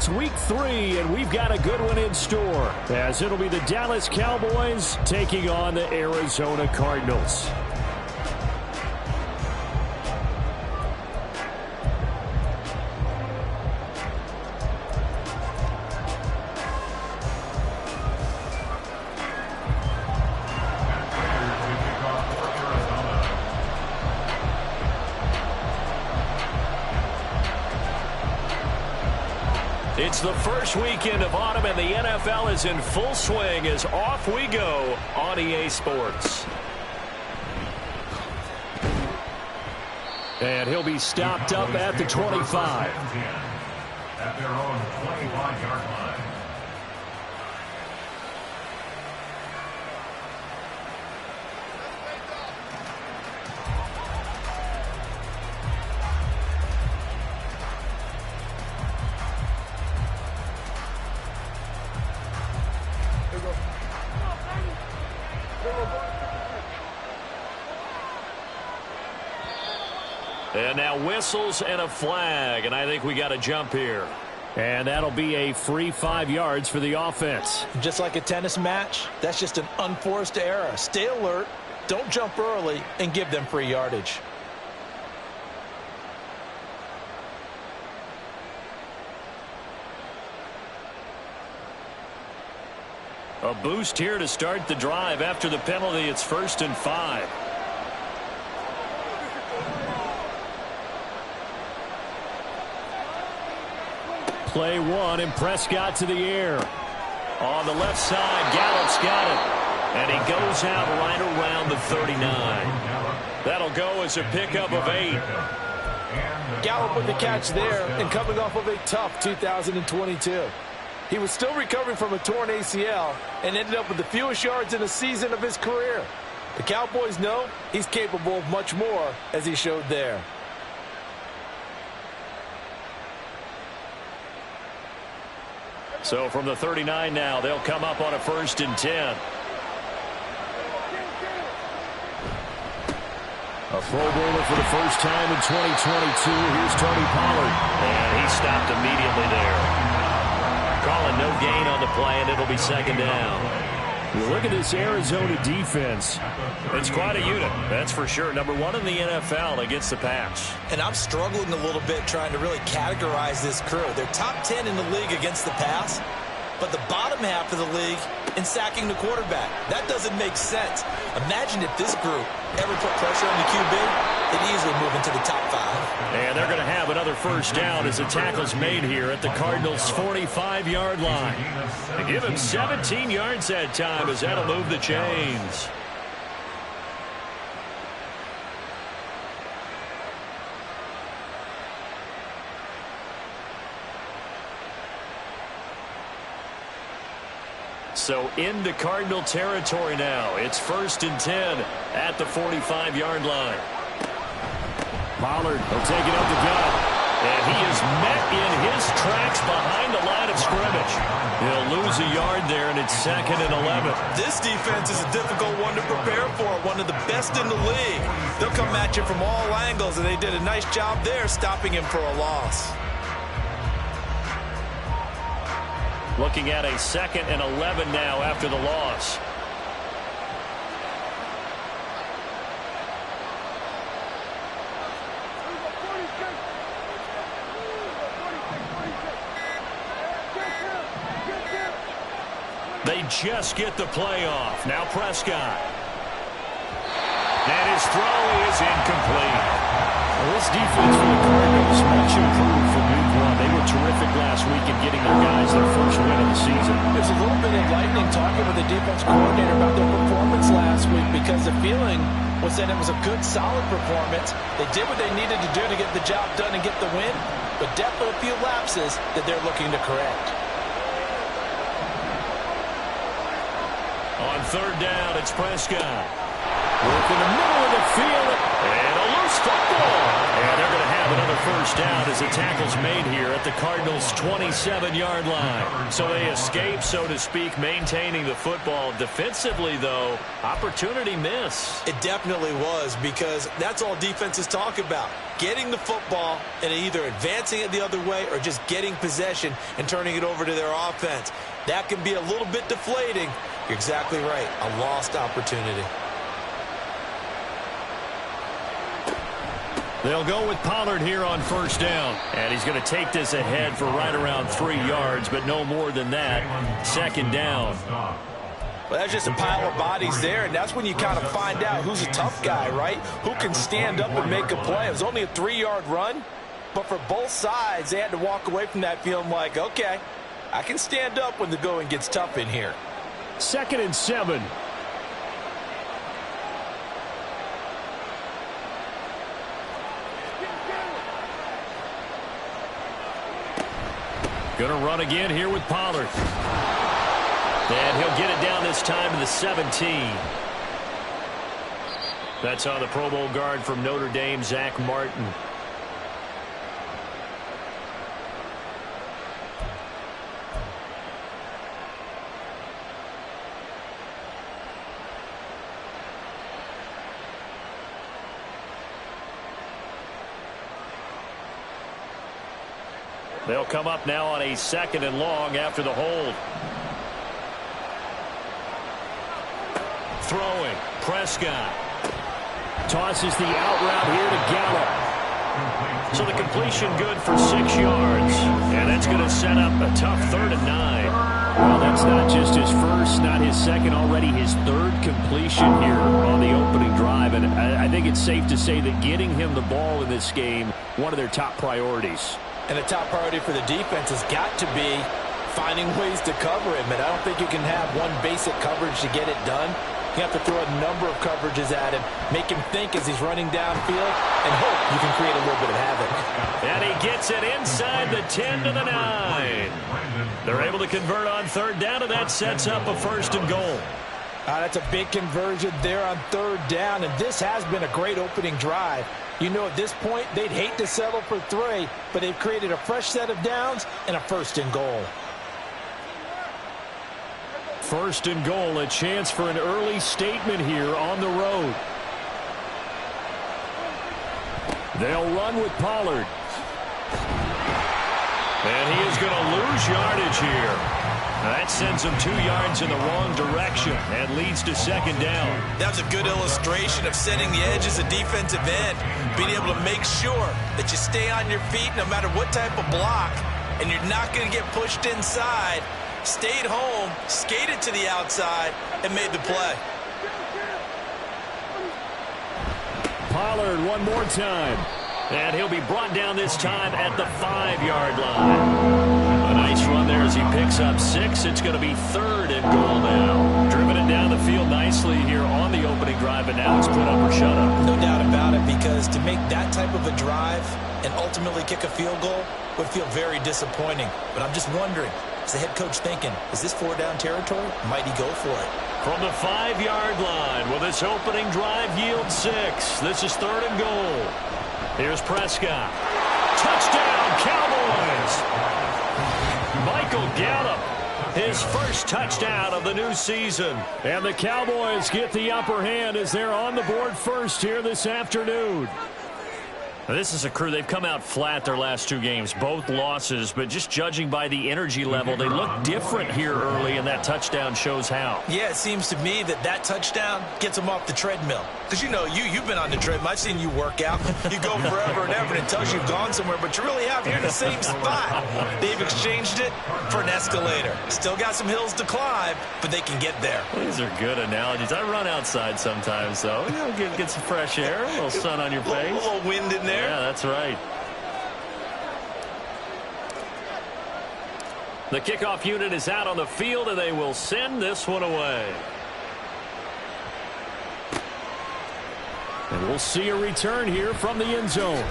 It's week 3, and we've got a good one in store, as it'll be the Dallas Cowboys taking on the Arizona Cardinals. It's the first weekend of autumn, and the NFL is in full swing as off we go on EA Sports. And he'll be stopped up at the 25. At their own 25-yard line. And now whistles and a flag, and I think we got a jump here. And that'll be a free 5 yards for the offense. Just like a tennis match, that's just an unforced error. Stay alert, don't jump early, and give them free yardage. A boost here to start the drive. After the penalty, it's 1st and 5. Play 1, and Prescott to the air. On the left side, Gallup's got it. And he goes out right around the 39. That'll go as a pickup of 8. Gallup with the catch there, and coming off of a tough 2022. He was still recovering from a torn ACL and ended up with the fewest yards in a season of his career. The Cowboys know he's capable of much more, as he showed there. So from the 39 now, they'll come up on a 1st and 10. A Pro Bowler for the first time in 2022. Here's Tony Pollard. And he stopped immediately there. Calling no gain on the play, and it'll be 2nd down. You look at this Arizona defense. It's quite a unit, that's for sure. Number 1 in the NFL against the pass. And I'm struggling a little bit trying to really categorize this crew. They're top 10 in the league against the pass, but the bottom half of the league in sacking the quarterback. That doesn't make sense. Imagine if this group ever put pressure on the QB, they'd easily move into the top 5. And they're going to have another 1st down as the tackle's made here at the Cardinals' 45-yard line. They give him 17 yards that time, as that'll move the chains. So into Cardinal territory now. It's 1st and 10 at the 45-yard line. Pollard will take it up the gut. And he is met in his tracks behind the line of scrimmage. He'll lose a yard there, and it's 2nd and 11. This defense is a difficult one to prepare for, one of the best in the league. They'll come at you from all angles, and they did a nice job there stopping him for a loss. Looking at a 2nd and 11 now after the loss. They just get the play off. Now Prescott. And his throw is incomplete. Well, this defense for the Cardinals much improved from week 1. They were terrific last week in getting their guys their first win of the season. It was a little bit enlightening talking with the defense coordinator about their performance last week, because the feeling was that it was a good, solid performance. They did what they needed to do to get the job done and get the win, but definitely a few lapses that they're looking to correct. On 3rd down, it's Prescott. Work in the middle of the field. And a loose football. And they're going to have another first down as the tackle's made here at the Cardinals' 27-yard line. So they escape, so to speak, maintaining the football. Defensively, though, opportunity miss. It definitely was, because that's all defenses talk about. Getting the football and either advancing it the other way or just getting possession and turning it over to their offense. That can be a little bit deflating. You're exactly right. A lost opportunity. They'll go with Pollard here on first down. And he's going to take this ahead for right around 3 yards, but no more than that. Second down. Well, that's just a pile of bodies there, and that's when you kind of find out who's a tough guy, right? Who can stand up and make a play. It was only a 3-yard run, but for both sides, they had to walk away from that feeling like, okay, I can stand up when the going gets tough in here. 2nd and 7. Going to run again here with Pollard. And he'll get it down this time to the 17. That's on the Pro Bowl guard from Notre Dame, Zach Martin. They'll come up now on a 2nd and long after the hold. Throwing. Prescott. Tosses the out route here to Gallup. So the completion good for 6 yards. And that's going to set up a tough 3rd and 9. Well, that's not just his first, not his second, already his 3rd completion here on the opening drive. And I think it's safe to say that getting him the ball in this game, one of their top priorities. And the top priority for the defense has got to be finding ways to cover him. And I don't think you can have one basic coverage to get it done. You have to throw a number of coverages at him, make him think as he's running downfield, and hope you can create a little bit of havoc. And he gets it inside the 10 to the 9. They're able to convert on 3rd down, and that sets up a 1st and goal. That's a big conversion there on 3rd down, and this has been a great opening drive. You know, at this point, they'd hate to settle for 3, but they've created a fresh set of downs and a 1st and goal. 1st and goal, a chance for an early statement here on the road. They'll run with Pollard. And he is going to lose yardage here. That sends him 2 yards in the wrong direction and leads to 2nd down. That's a good illustration of setting the edge as a defensive end, being able to make sure that you stay on your feet no matter what type of block, and you're not going to get pushed inside. Stayed home, skated to the outside, and made the play. Pollard one more time. And he'll be brought down this time at the 5-yard line. A nice run there as he picks up 6. It's going to be 3rd and goal now. Driven it down the field nicely here on the opening drive, and now it's put up or shut up. No doubt about it, because to make that type of a drive and ultimately kick a field goal would feel very disappointing. But I'm just wondering, is the head coach thinking, is this 4-down territory? Might he go for it? From the 5-yard line, will this opening drive yield 6? This is 3rd and goal. Here's Prescott. Touchdown, Cowboys! Michael Gallup, his first touchdown of the new season. And the Cowboys get the upper hand as they're on the board first here this afternoon. Now, this is a crew, they've come out flat their last 2 games, both losses, but just judging by the energy level, they look different here early, and that touchdown shows how. Yeah, it seems to me that touchdown gets them off the treadmill. Because, you know, you've been on the treadmill. I've seen you work out. You go forever and ever, and it tells you you've gone somewhere, but you really have. You're in the same spot. They've exchanged it for an escalator. Still got some hills to climb, but they can get there. These are good analogies. I run outside sometimes, though. You know, get some fresh air, a little sun on your face. A little wind in there. Yeah, that's right. The kickoff unit is out on the field, and they will send this one away. And we'll see a return here from the end zone.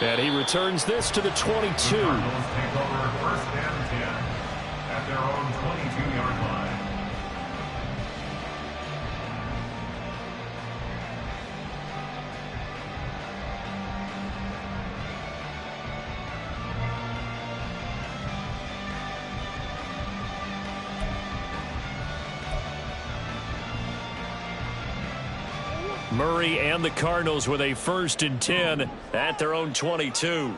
And he returns this to the 22. Take over 1st and 10 at their own 22-yard line. Murray and the Cardinals with a 1st and 10 at their own 22.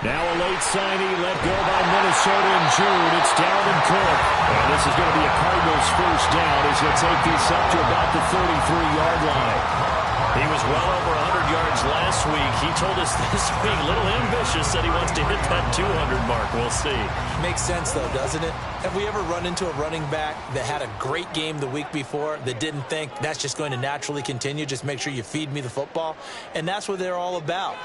Now a late signing let go by Minnesota in June. It's Dalvin Cook. And this is going to be a Cardinals 1st down as he'll take this up to about the 33-yard line. He was well over 100 yards last week. He told us this week, a little ambitious, that he wants to hit that 200 mark. We'll see. Makes sense, though, doesn't it? Have we ever run into a running back that had a great game the week before that didn't think that's just going to naturally continue? Just make sure you feed me the football. And that's what they're all about.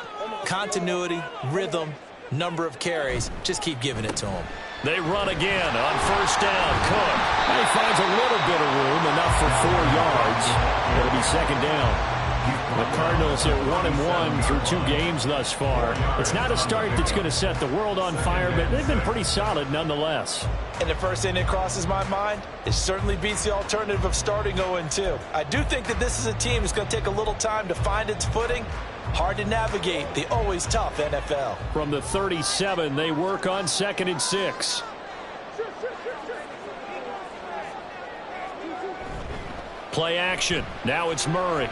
Continuity, rhythm, number of carries. Just keep giving it to them. They run again on 1st down. Cook. And he finds a little bit of room, enough for 4 yards. It'll be 2nd down. The Cardinals are 1-1 through 2 games thus far. It's not a start that's going to set the world on fire, but they've been pretty solid nonetheless. And the first thing that crosses my mind, it certainly beats the alternative of starting 0-2. I do think that this is a team that's going to take a little time to find its footing. Hard to navigate the always tough NFL. From the 37, they work on 2nd and 6. Play action. Now it's Murray.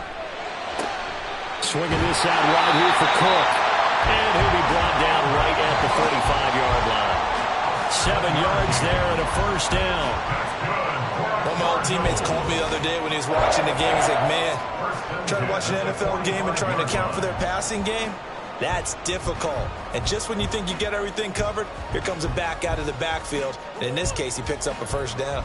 Swinging this out wide here for Cook. And he'll be brought down right at the 45-yard line. 7 yards there and a 1st down. One of my old teammates called me the other day when he was watching the game. He's like, man, trying to watch an NFL game and trying to account for their passing game? That's difficult. And just when you think you get everything covered, here comes a back out of the backfield. And in this case, he picks up a 1st down.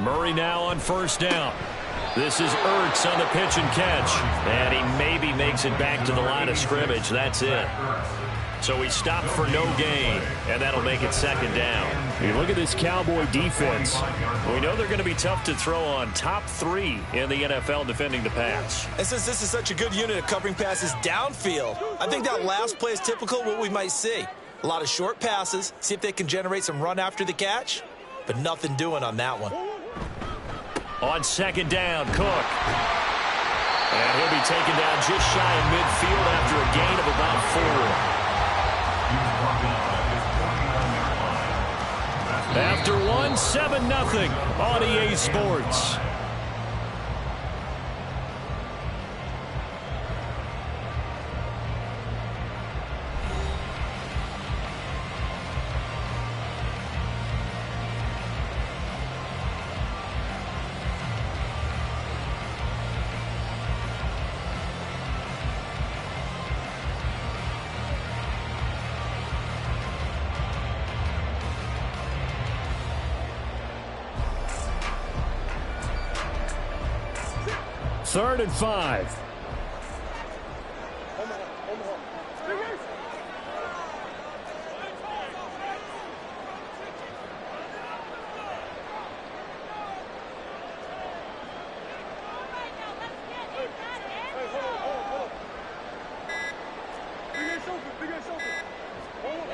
Murray now on 1st down. This is Ertz on the pitch and catch. And he maybe makes it back to the line of scrimmage. That's it. So he stopped for no gain, and that'll make it 2nd down. You look at this Cowboy defense. We know they're going to be tough to throw on. Top 3 in the NFL defending the pass. And since this is such a good unit of covering passes downfield, I think that last play is typical of what we might see. A lot of short passes, see if they can generate some run after the catch, but nothing doing on that one. On 2nd down, Cook. And he'll be taken down just shy of midfield after a gain of about 4. After 1, 7-0 on EA Sports. Third and 5.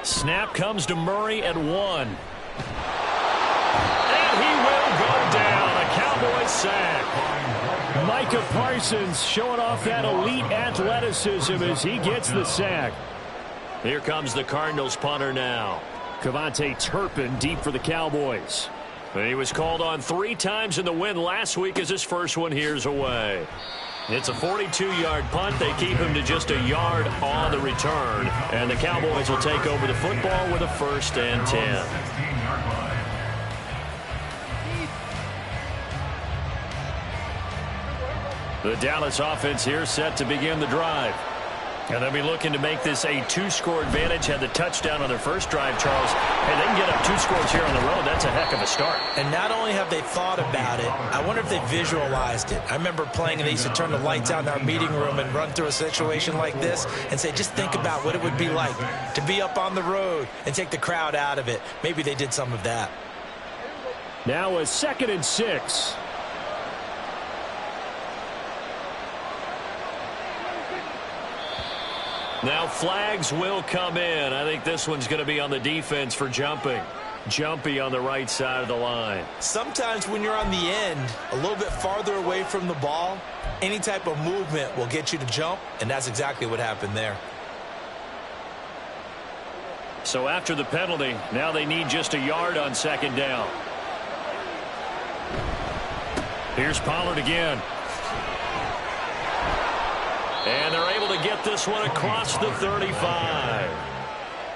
Snap comes to Murray at 1. And he will go down. A Cowboys sack. Micah Parsons showing off that elite athleticism as he gets the sack. Here comes the Cardinals punter now. Cavante Turpin deep for the Cowboys. And he was called on 3 times in the win last week as his first one here's away. It's a 42-yard punt. They keep him to just a yard on the return. And the Cowboys will take over the football with a 1st and 10. The Dallas offense here set to begin the drive. And they'll be looking to make this a 2-score advantage. Had the touchdown on their first drive, Charles. Hey, they can get up 2 scores here on the road. That's a heck of a start. And not only have they thought about it, I wonder if they visualized it. I remember playing and they used to turn the lights out in our meeting room and run through a situation like this and say, just think about what it would be like to be up on the road and take the crowd out of it. Maybe they did some of that. Now a 2nd and 6. Now flags will come in. I think this one's going to be on the defense for jumping. jumpy on the right side of the line. Sometimes when you're on the end, a little bit farther away from the ball, any type of movement will get you to jump, and that's exactly what happened there. So after the penalty, now they need just a yard on second down. Here's Pollard again. And they're able to get this one across the 35.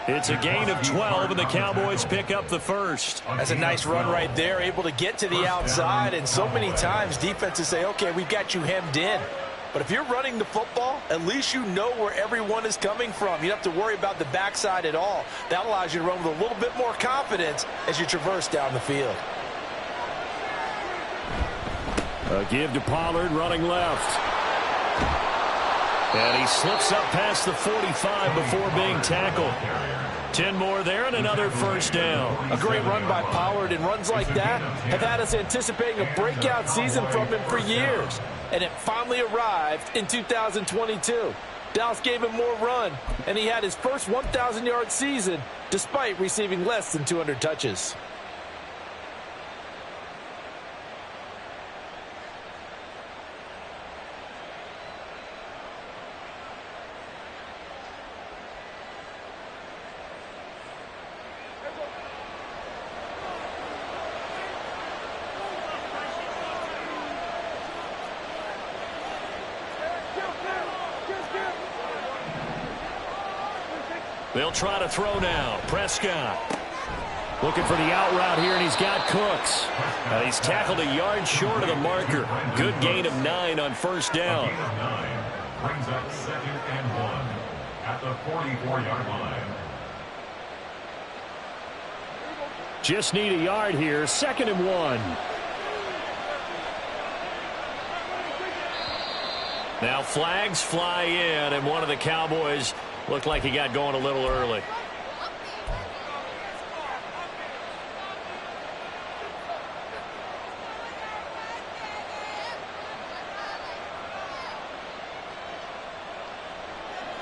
It's a gain of 12, and the Cowboys pick up the first. That's a nice run right there, able to get to the outside, and so many times defenses say, okay, we've got you hemmed in. But if you're running the football, at least you know where everyone is coming from. You don't have to worry about the backside at all. That allows you to run with a little bit more confidence as you traverse down the field. A give to Pollard, running left. And he slips up past the 45 before being tackled. 10 more there and another first down. A great run by Pollard, and runs like that have had us anticipating a breakout season from him for years. And it finally arrived in 2022. Dallas gave him more run, and he had his first 1,000-yard season despite receiving less than 200 touches. They'll try to throw now. Prescott looking for the out route here, and he's got Cooks. He's tackled a yard short of the marker. Good gain of 9 on first down. Brings up 2nd and 1 at the 44-yard line. Just need a yard here. 2nd and 1. Now flags fly in, and one of the Cowboys looked like he got going a little early.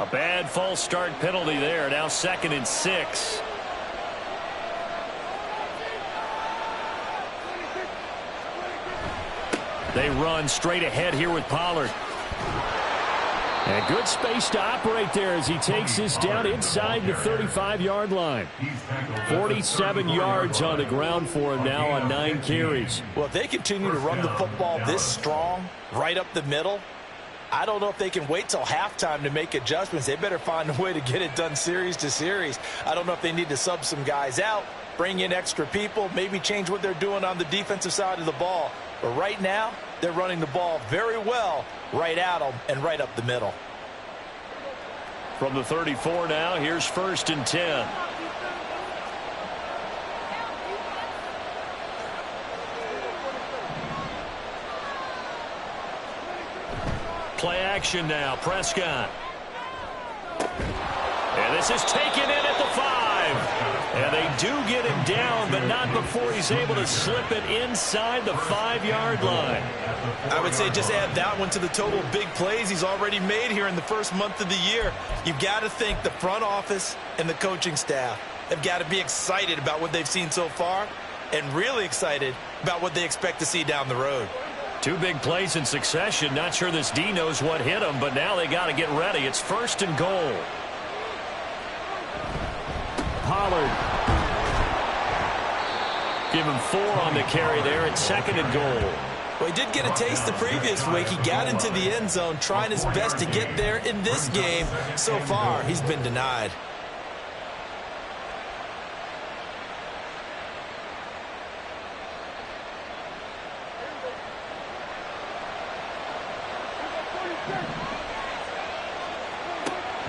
A bad false start penalty there. Now 2nd and 6. They run straight ahead here with Pollard. And good space to operate there as he takes this down inside the 35-yard line. 47 yards on the ground for him now on 9 carries. Well, if they continue to run the football this strong, right up the middle, I don't know if they can wait till halftime to make adjustments. They better find a way to get it done series to series. I don't know if they need to sub some guys out, bring in extra people, maybe change what they're doing on the defensive side of the ball. But right now, they're running the ball very well right at them and right up the middle. From the 34 now, here's 1st and 10. Play action now. Prescott. And this is taken in at the 5. And they do get him down, but not before he's able to slip it inside the 5-yard line. I would say just add that one to the total of big plays he's already made here in the first month of the year. You've got to think the front office and the coaching staff have got to be excited about what they've seen so far and really excited about what they expect to see down the road. 2 big plays in succession. Not sure this D knows what hit him, but now they got to get ready. It's 1st and goal. Pollard. Give him 4 on the carry there at 2nd and goal. Well, he did get a taste the previous week. He got into the end zone trying his best to get there in this game. So far, he's been denied.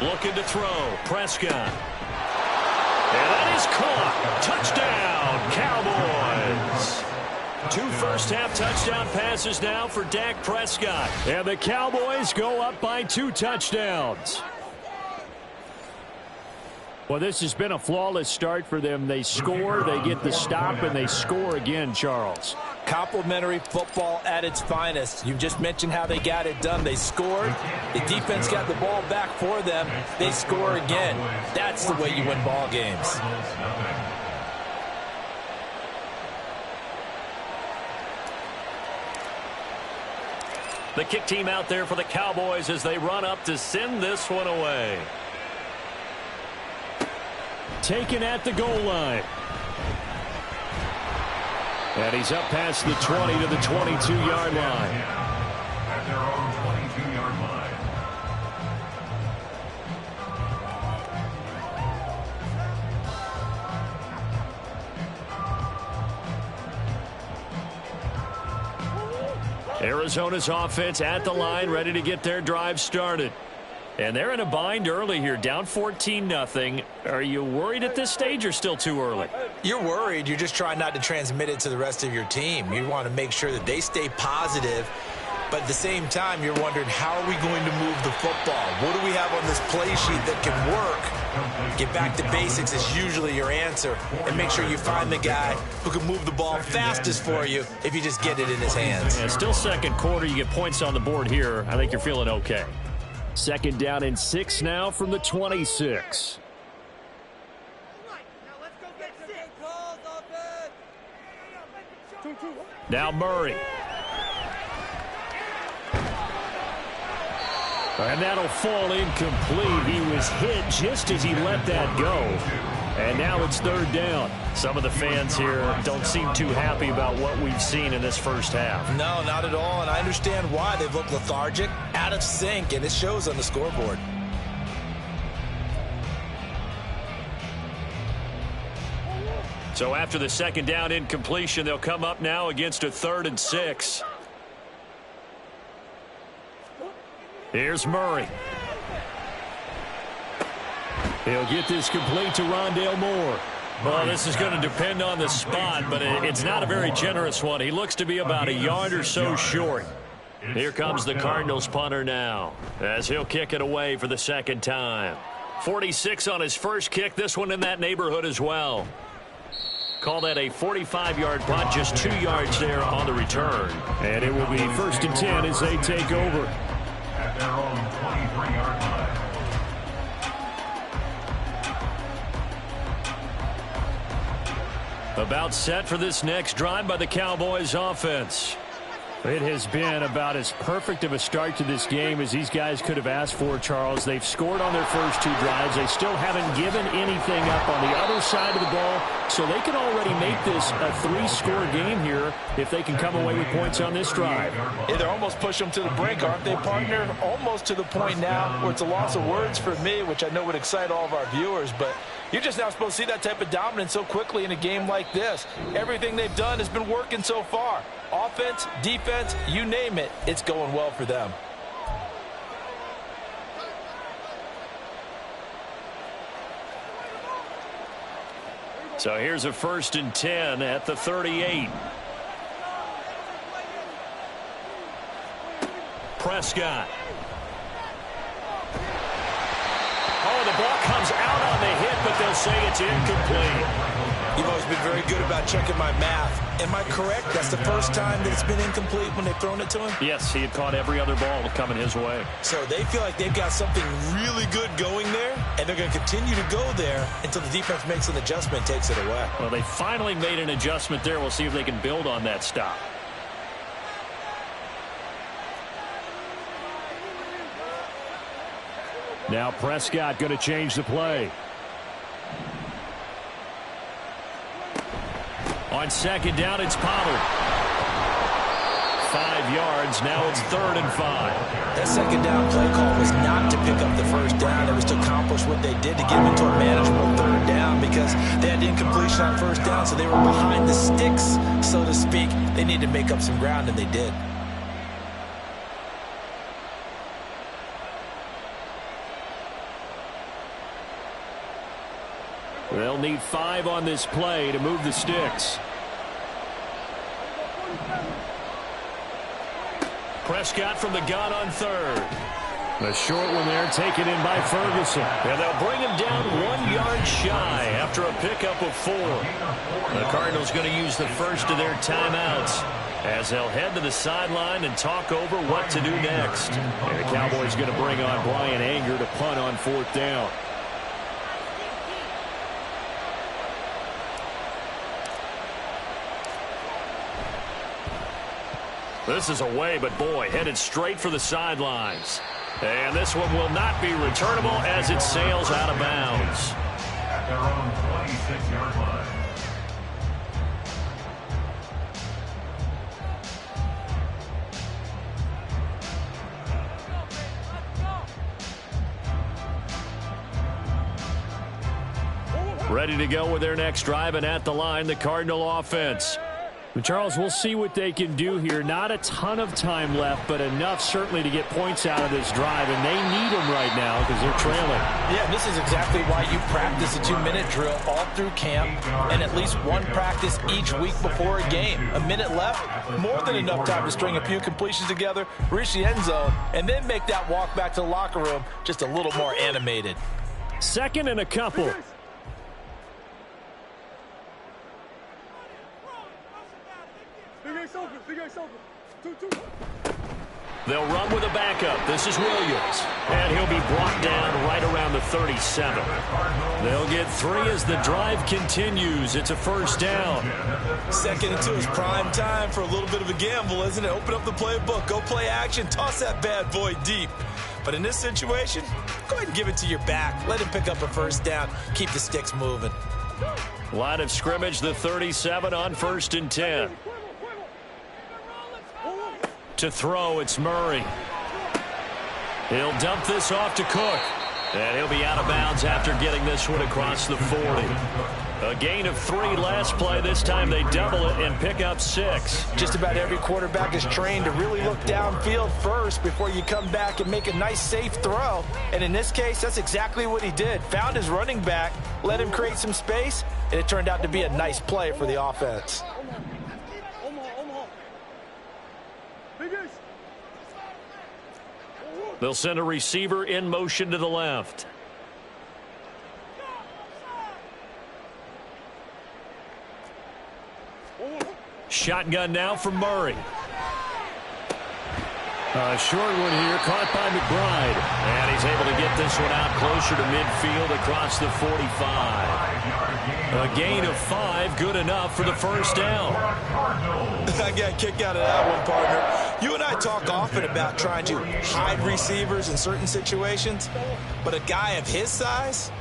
Looking to throw. Prescott. And that is caught. Touchdown, Cowboys. 2 first-half touchdown passes now for Dak Prescott. And the Cowboys go up by 2 touchdowns. Well, this has been a flawless start for them. They score, they get the stop, and they score again, Charles. Complimentary football at its finest. You just mentioned how they got it done. They scored. The defense got the ball back for them. They score again. That's the way you win ball games. The kick team out there for the Cowboys as they run up to send this one away. Taken at the goal line. And he's up past the 20 to the 22-yard line. At their own 22-yard line. Arizona's offense at the line, ready to get their drive started. And they're in a bind early here, down 14-0. Are you worried at this stage or still too early? You're worried. You're just trying not to transmit it to the rest of your team. You want to make sure that they stay positive. But at the same time, you're wondering, how are we going to move the football? What do we have on this play sheet that can work? Get back to basics is usually your answer. And make sure you find the guy who can move the ball fastest for you if you just get it in his hands. Yeah, still second quarter. You get points on the board here. I think you're feeling okay. Second down and 6 now from the 26. Now Murray. And that'll fall incomplete. He was hit just as he let that go. And now it's third down. Some of the fans here don't seem too happy about what we've seen in this first half. No, not at all. And I understand why. They've looked lethargic, out of sync, and it shows on the scoreboard. So after the second down incompletion, they'll come up now against a 3rd and 6. Here's Murray. He'll get this complete to Rondale Moore. Well, this is going to depend on the spot, but it's not a very generous one. He looks to be about a yard or so short. Here comes the Cardinals punter now, as he'll kick it away for the second time. 46 on his first kick, this one in that neighborhood as well. Call that a 45-yard punt, just 2 yards there on the return. And it will be 1st and 10 as they take over. At their own 23-yard line. About set for this next drive by the Cowboys offense. It has been about as perfect of a start to this game as these guys could have asked for, Charles. They've scored on their first 2 drives. They still haven't given anything up on the other side of the ball, so they can already make this a 3-score game here if they can come away with points on this drive. Yeah, they're almost pushing them to the brink, aren't they, partner? Almost to the point now where it's a loss of words for me, which I know would excite all of our viewers, but you're just now supposed to see that type of dominance so quickly in a game like this. Everything they've done has been working so far. Offense, defense, you name it, it's going well for them. So here's a 1st and 10 at the 38. Prescott. Oh, the ball comes out on the hit, but they'll say it's incomplete. You've always been very good about checking my math. Am I correct? That's the first time that it's been incomplete when they've thrown it to him? Yes, he had caught every other ball coming his way. So they feel like they've got something really good going there, and they're going to continue to go there until the defense makes an adjustment and takes it away. Well, they finally made an adjustment there. We'll see if they can build on that stop. Now Prescott going to change the play. On second down, it's Pollard. 5 yards. Now it's 3rd and 5. That second down play call was not to pick up the first down. It was to accomplish what they did to get into a manageable 3rd down because they had incompletion on first down, so they were behind the sticks, so to speak. They needed to make up some ground, and they did. They'll need 5 on this play to move the sticks. Prescott from the gun on 3rd. The short one there taken in by Ferguson. And they'll bring him down 1 yard shy after a pickup of 4. The Cardinals going to use the first of their timeouts as they'll head to the sideline and talk over what to do next. And the Cowboys going to bring on Brian Anger to punt on 4th down. This is away, but boy, headed straight for the sidelines. And this one will not be returnable as it sails out of bounds. At their own 26-yard line. Ready to go with their next drive, and at the line, the Cardinal offense. Charles, we'll see what they can do here. Not a ton of time left, but enough certainly to get points out of this drive, and they need them right now because they're trailing. Yeah, this is exactly why you practice a 2-minute drill all through camp and at least one practice each week before a game. A minute left, more than enough time to string a few completions together, reach the end zone, and then make that walk back to the locker room just a little more animated. Second and a couple. They'll run with a backup. This is Williams. And he'll be brought down right around the 37. They'll get 3 as the drive continues. It's a first down. 2nd and 2 is prime time for a little bit of a gamble, isn't it? Open up the playbook. Go play action. Toss that bad boy deep. But in this situation, go ahead and give it to your back. Let him pick up a first down. Keep the sticks moving. Line of scrimmage, the 37 on 1st and 10. To throw, it's Murray. He'll dump this off to Cook. And he'll be out of bounds after getting this one across the 40. A gain of 3 last play. This time they double it and pick up 6. Just about every quarterback is trained to really look downfield first before you come back and make a nice, safe throw. And in this case, that's exactly what he did. Found his running back, let him create some space, and it turned out to be a nice play for the offense. They'll send a receiver in motion to the left. Shotgun now from Murray. A short one here, caught by McBride. And he's able to get this one out closer to midfield across the 45. A gain of 5, good enough for the first down. I got a kick out of that one, partner. You and I talk often about trying to hide receivers in certain situations, but a guy of his size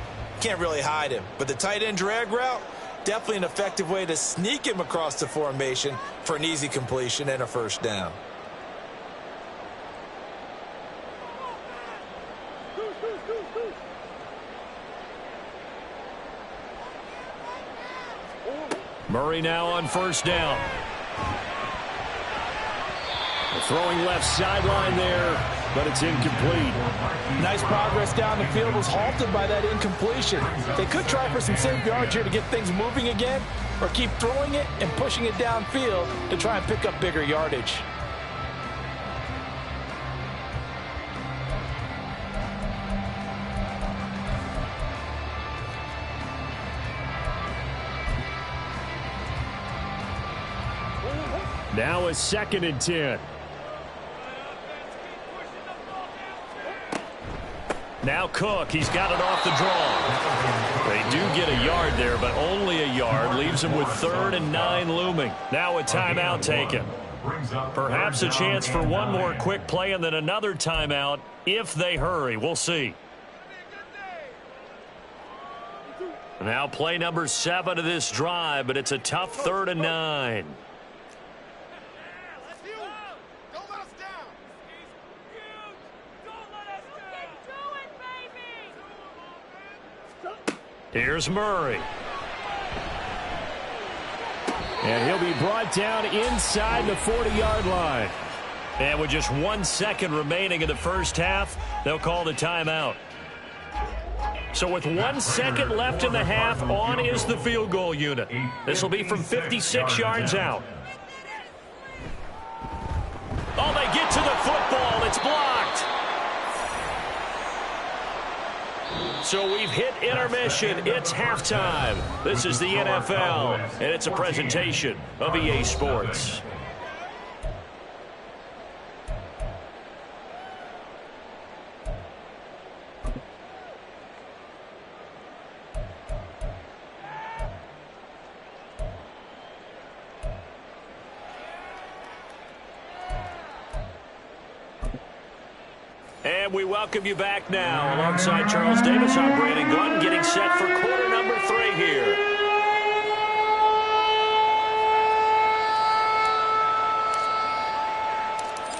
can't really hide him. But the tight end drag route, definitely an effective way to sneak him across the formation for an easy completion and a first down. Murray now on first down. Throwing left sideline there, but it's incomplete. Nice progress down the field was halted by that incompletion. They could try for some safe yards here to get things moving again, or keep throwing it and pushing it downfield to try and pick up bigger yardage. Now a 2nd and 10. Now Cook, he's got it off the draw. They do get a yard there, but only a yard. Leaves them with 3rd and 9 looming. Now a timeout taken. Perhaps a chance for one more quick play and then another timeout if they hurry. We'll see. Now play number 7 of this drive, but it's a tough 3rd and 9. Here's Murray. And he'll be brought down inside the 40-yard line. And with just 1 second remaining in the first half, they'll call the timeout. So with 1 second left in the half, on is the field goal unit. This will be from 56 yards out. Oh, they get to the football. It's blocked. So we've hit intermission. It's halftime. This is the NFL, and it's a presentation of EA Sports. And we welcome you back now. Alongside Charles Davis, I'm Brandon Glenn, getting set for quarter number 3 here.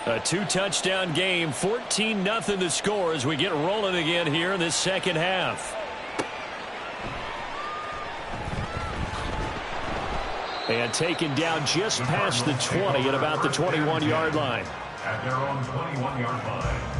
A 2-touchdown game, 14-0 the score as we get rolling again here in this second half. And taken down just past the 20 at about the 21-yard line. At their own 21-yard line.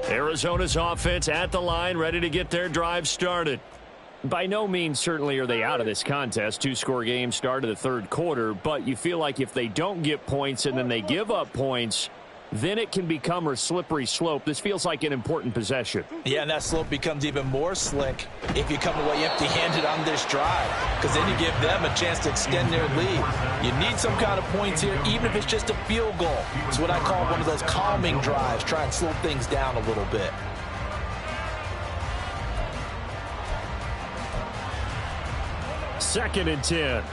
Arizona's offense at the line, ready to get their drive started. By no means certainly are they out of this contest. 2-score game start of the third quarter, but you feel like if they don't get points and then they give up points, then it can become a slippery slope. This feels like an important possession. Yeah, and that slope becomes even more slick if you come away empty-handed on this drive, because then you give them a chance to extend their lead. You need some kind of points here, even if it's just a field goal. It's what I call one of those calming drives. Try and slow things down a little bit. Second and 10.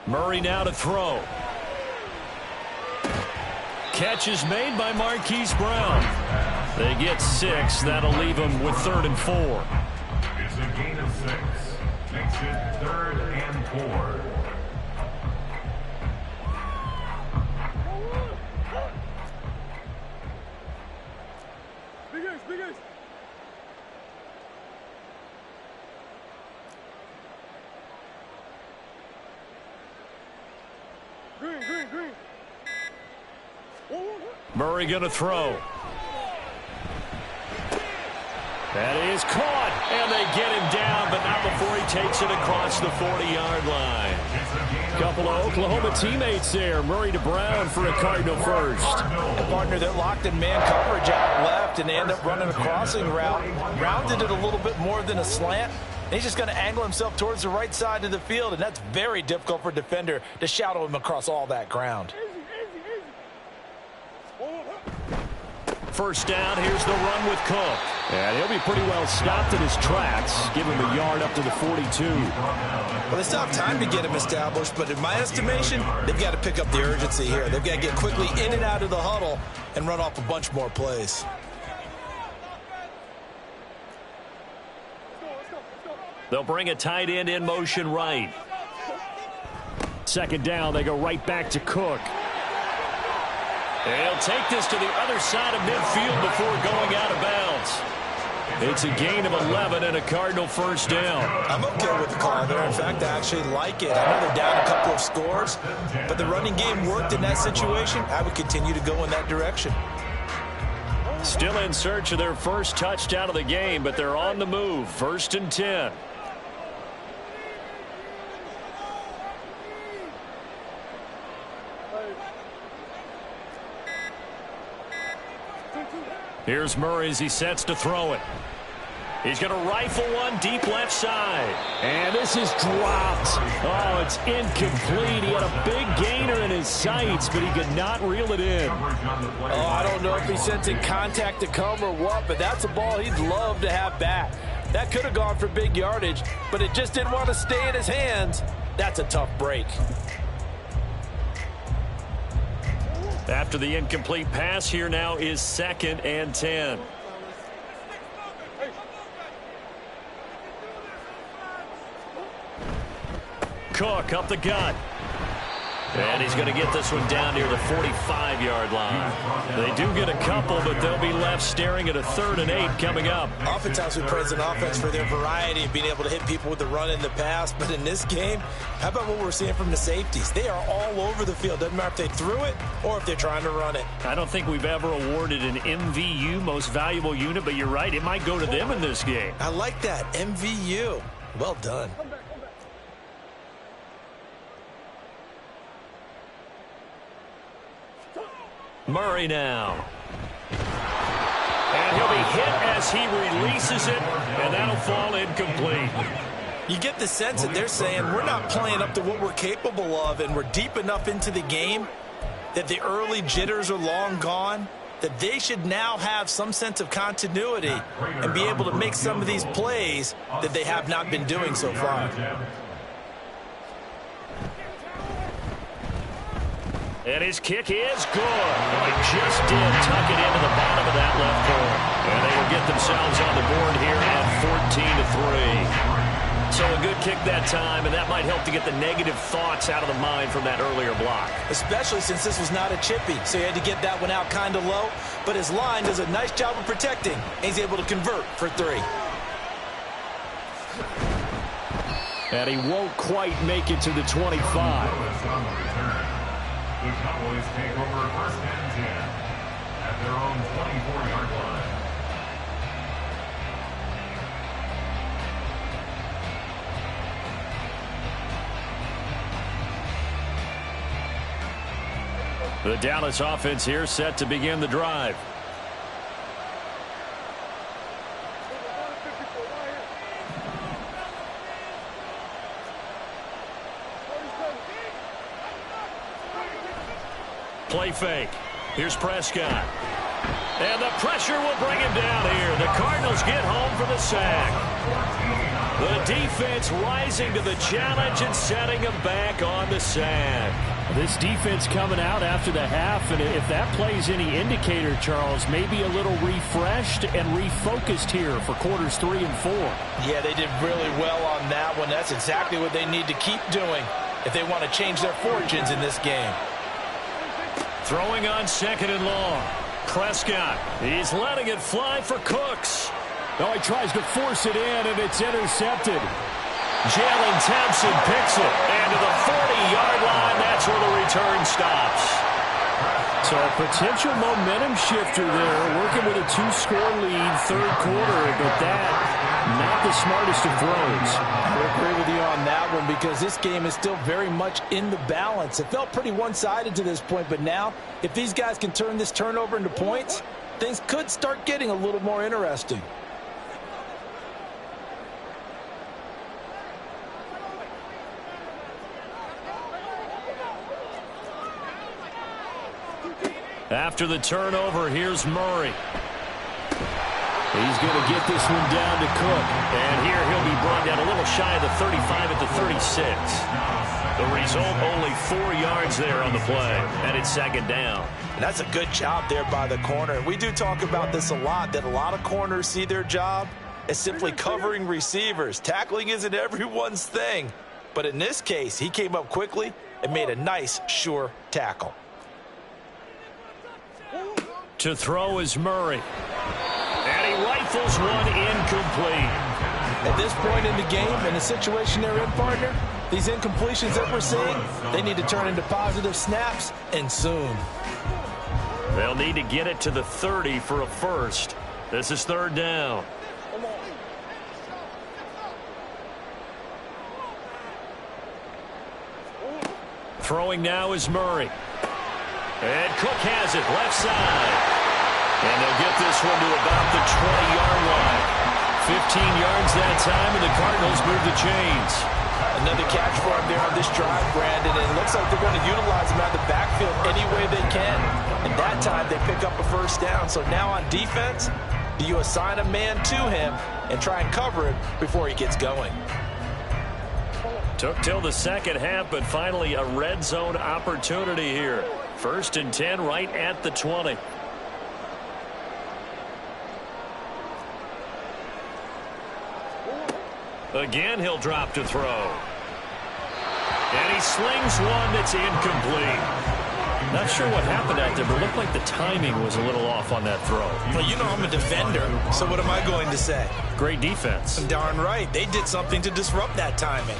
Murray now to throw. Catch is made by Marquise Brown. They get 6. That'll leave them with 3rd and 4. It's a gain of 6. Makes it 3rd and 4. Murray going to throw. That is caught, and they get him down, but not before he takes it across the 40-yard line. Couple of Oklahoma teammates there. Murray to Brown for a Cardinal first. A partner that locked in man coverage out left, and they end up running a crossing route. Rounded it a little bit more than a slant. He's just going to angle himself towards the right side of the field, and that's very difficult for a defender to shadow him across all that ground. First down, here's the run with Cook. And he'll be pretty well stopped in his tracks. Give him a yard up to the 42. Well, they still have time to get him established, but in my estimation, they've got to pick up the urgency here. They've got to get quickly in and out of the huddle and run off a bunch more plays. They'll bring a tight end in motion right. Second down, they go right back to Cook. They'll take this to the other side of midfield before going out of bounds. It's a gain of 11 and a Cardinal first down. I'm okay with the call there. In fact, I actually like it. I know they're down a couple of scores, but the running game worked in that situation. I would continue to go in that direction. Still in search of their first touchdown of the game, but they're on the move. 1st and 10. Here's Murray as he sets to throw it. He's going to rifle one deep left side. And this is dropped. Oh, it's incomplete. He had a big gainer in his sights, but he could not reel it in. Oh, I don't know if he's sensing contact to come or what, but that's a ball he'd love to have back. That could have gone for big yardage, but it just didn't want to stay in his hands. That's a tough break. After the incomplete pass, here now is 2nd and 10. Cook up the gut. And he's going to get this one down near the 45-yard line. They do get a couple, but they'll be left staring at a 3rd and 8 coming up. Oftentimes we praise an offense for their variety of being able to hit people with the run in the pass, but in this game, how about what we're seeing from the safeties? They are all over the field. Doesn't matter if they threw it or if they're trying to run it. I don't think we've ever awarded an MVU, most valuable unit, but you're right, it might go to them in this game. I like that, MVU. Well done. Murray now. And he'll be hit as he releases it, and that'll fall incomplete. You get the sense that they're saying we're not playing up to what we're capable of, and we're deep enough into the game that the early jitters are long gone, that they should now have some sense of continuity and be able to make some of these plays that they have not been doing so far. And his kick is good. Oh, he just did tuck it into the bottom of that left corner. And they will get themselves on the board here at 14-3. So a good kick that time, and that might help to get the negative thoughts out of the mind from that earlier block. Especially since this was not a chippy, so he had to get that one out kind of low. But his line does a nice job of protecting, and he's able to convert for 3. And he won't quite make it to the 25. The Cowboys take over first and 10 at their own 24-yard line. The Dallas offense here set to begin the drive. Play fake. Here's Prescott. And the pressure will bring him down here. The Cardinals get home for the sack. The defense rising to the challenge and setting him back on the sack. This defense coming out after the half, and if that plays any indicator, Charles, maybe a little refreshed and refocused here for quarters 3 and 4. Yeah, they did really well on that one. That's exactly what they need to keep doing if they want to change their fortunes in this game. Throwing on second and long. Prescott, he's letting it fly for Cooks. Oh, he tries to force it in, and it's intercepted. Jalen Thompson picks it. And to the 40-yard line, that's where the return stops. So a potential momentum shifter there, working with a 2-score lead, third quarter, but that, not the smartest of throws. I agree with you on that one because this game is still very much in the balance. It felt pretty one-sided to this point, but now, if these guys can turn this turnover into points, things could start getting a little more interesting. After the turnover, here's Murray. He's going to get this one down to Cook. And here he'll be brought down a little shy of the 35 at the 36. The result, only 4 yards there on the play. And it's second down. And that's a good job there by the corner. And we do talk about this a lot, that a lot of corners see their job as simply covering receivers. Tackling isn't everyone's thing. But in this case, he came up quickly and made a nice, sure tackle. To throw is Murray. And he rifles one incomplete. At this point in the game, in the situation they're in, partner, these incompletions that we're seeing, they need to turn into positive snaps, and soon. They'll need to get it to the 30 for a first. This is third down. Throwing now is Murray. And Cook has it, left side. And they'll get this one to about the 20-yard line. 15 yards that time, and the Cardinals move the chains. Another catch for him there on this drive, Brandon. And it looks like they're going to utilize him out of the backfield any way they can. And that time, they pick up a first down. So now on defense, do you assign a man to him and try and cover him before he gets going? Took till the second half, but finally a red zone opportunity here. First and 10 right at the 20. Again, he'll drop to throw. And he slings one that's incomplete. Not sure what happened out there, but it looked like the timing was a little off on that throw. Well, you know I'm a defender, so what am I going to say? Great defense. Darn right. They did something to disrupt that timing.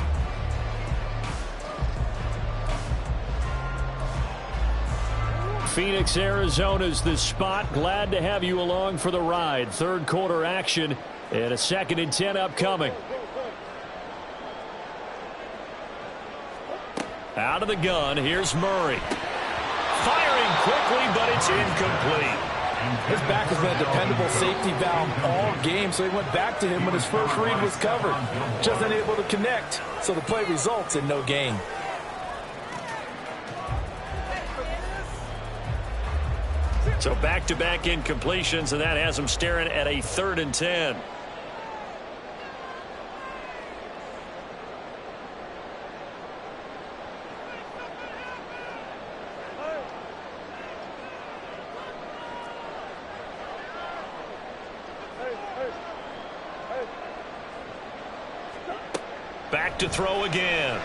Phoenix, Arizona's the spot. Glad to have you along for the ride. Third quarter action and a second and 10 upcoming. Out of the gun, here's Murray. Firing quickly, but it's incomplete. His back has been a dependable safety valve all game, so he went back to him when his first read was covered. Just unable to connect, so the play results in no gain. So back-to-back incompletions, and that has him staring at a 3rd and 10. Back to throw again.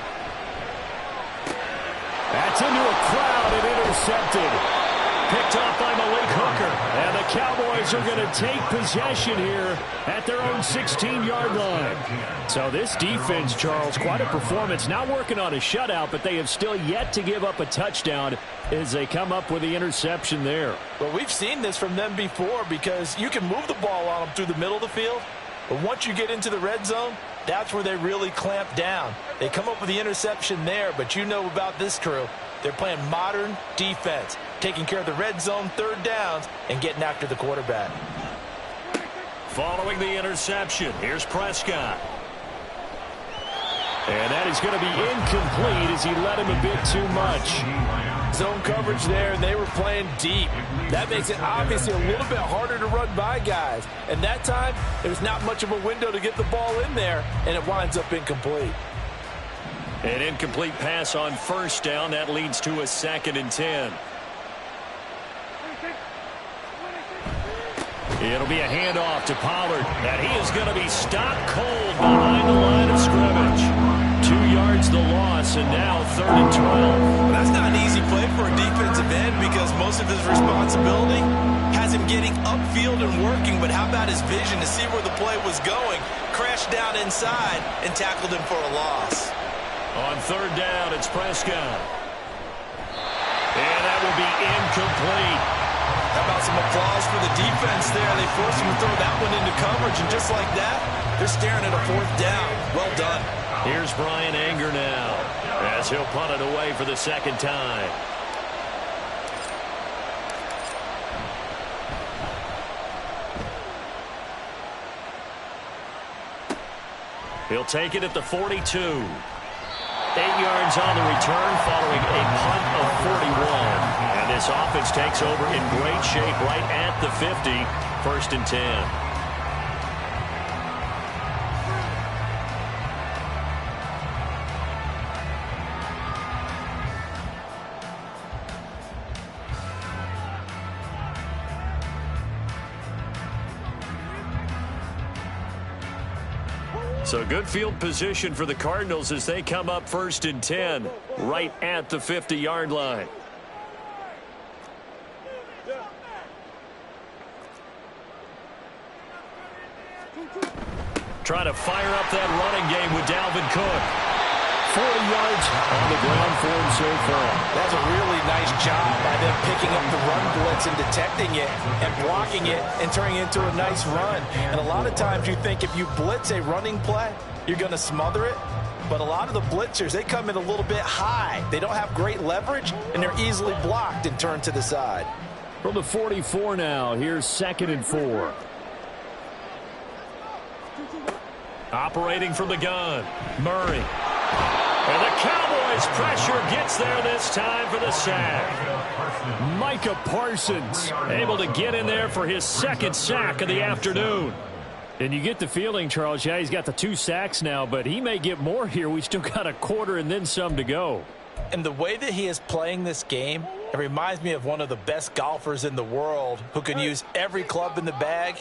That's into a crowd and intercepted. Picked off by Malik Hooker. And the Cowboys are going to take possession here at their own 16-yard line. So this defense, Charles, quite a performance. Not working on a shutout, but they have still yet to give up a touchdown as they come up with the interception there. Well, we've seen this from them before because you can move the ball on them through the middle of the field. But once you get into the red zone, that's where they really clamp down. They come up with the interception there, but you know about this crew. They're playing modern defense, taking care of the red zone 3rd downs and getting after the quarterback. Following the interception, here's Prescott. And that is going to be incomplete as he let him a bit too much. Zone coverage there, and they were playing deep. That makes it obviously a little bit harder to run by guys. And that time, there's not much of a window to get the ball in there, and it winds up incomplete. An incomplete pass on 1st down. That leads to a 2nd and 10. It'll be a handoff to Pollard. And he is going to be stopped cold behind the line of scrimmage. 2 yards the loss, and now 3rd and 12. Well, that's not an easy play for a defensive end because most of his responsibility has him getting upfield and working. But how about his vision to see where the play was going? Crashed down inside and tackled him for a loss. On 3rd down, it's Prescott. And that will be incomplete. How about some applause for the defense there? They forced him to throw that one into coverage, and just like that, they're staring at a 4th down. Well done. Here's Brian Anger now as he'll punt it away for the 2nd time. He'll take it at the 42. 8 yards on the return following a punt of 41. And this offense takes over in great shape right at the 50. 1st and 10. So good field position for the Cardinals as they come up 1st and 10 right at the 50-yard line. Trying to fire up that running game with Dalvin Cook. 40 yards on the ground for him so far. That's a really nice job by them picking up the run blitz and detecting it and blocking it and turning it into a nice run. And a lot of times you think if you blitz a running play, you're going to smother it. But a lot of the blitzers, they come in a little bit high. They don't have great leverage, and they're easily blocked and turned to the side. From the 44 now, here's 2nd and 4. Operating from the gun, Murray. And the Cowboys pressure gets there this time for the sack. Micah Parsons able to get in there for his 2nd sack of the afternoon. And you get the feeling, Charles, yeah, he's got the 2 sacks now, but he may get more here. We still got a quarter and then some to go. And the way that he is playing this game, it reminds me of one of the best golfers in the world who can use every club in the bag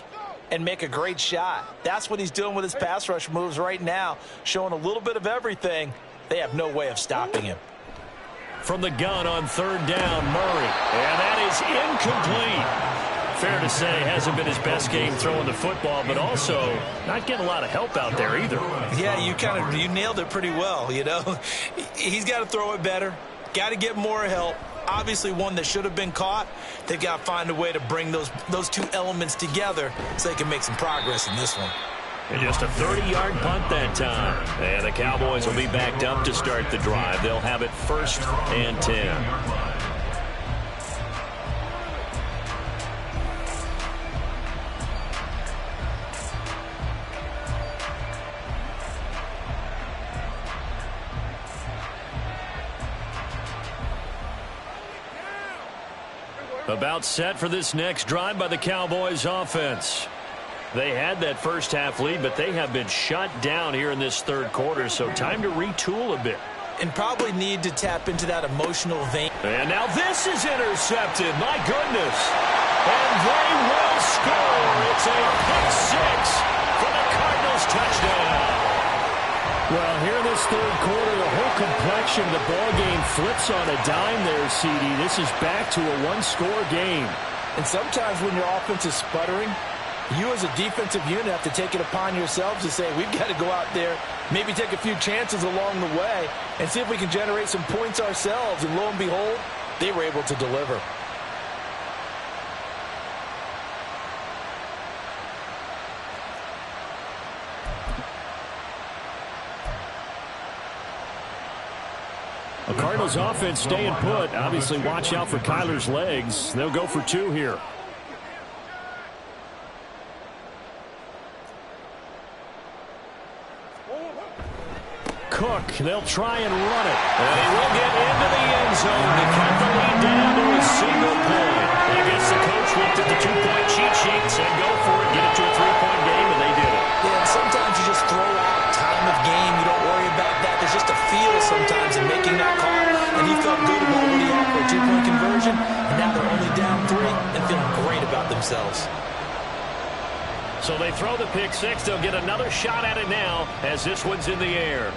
and make a great shot. That's what he's doing with his pass rush moves right now, showing a little bit of everything. They have no way of stopping him. From the gun on 3rd down, Murray. And that is incomplete. Fair to say, hasn't been his best game throwing the football, but also not getting a lot of help out there either. Yeah, you nailed it pretty well, you know. He's got to throw it better. Got to get more help. Obviously one that should have been caught. They've got to find a way to bring those 2 elements together so they can make some progress in this one. And just a 30-yard punt that time. And the Cowboys will be backed up to start the drive. They'll have it 1st and 10. About set for this next drive by the Cowboys offense. They had that first half lead, but they have been shut down here in this third quarter, so time to retool a bit. And probably need to tap into that emotional vein. And now this is intercepted. My goodness. And they will score. It's a pick six for the Cardinals touchdown. Well, here in this third quarter, the whole complexion of the ball game flips on a dime there, CD. This is back to a one-score game. And sometimes when your offense is sputtering, you as a defensive unit have to take it upon yourselves to say, we've got to go out there, maybe take a few chances along the way, and see if we can generate some points ourselves. And lo and behold, they were able to deliver. The Cardinals offense staying put. Obviously, watch out for Kyler's legs. They'll go for two here. Cook, they'll try and run it. And he will get into the end zone to cut the lead down to a single point. I guess the coach looked at the two-point cheat sheet and said, go for it, get it to a three-point game, and they did it. Yeah, and sometimes you just throw out time of game. You don't worry about that. There's just a feel sometimes in making that call. And he felt good about what he had for a two-point conversion. And now they're only down 3 and feeling great about themselves. So they throw the pick six. They'll get another shot at it now as this one's in the air.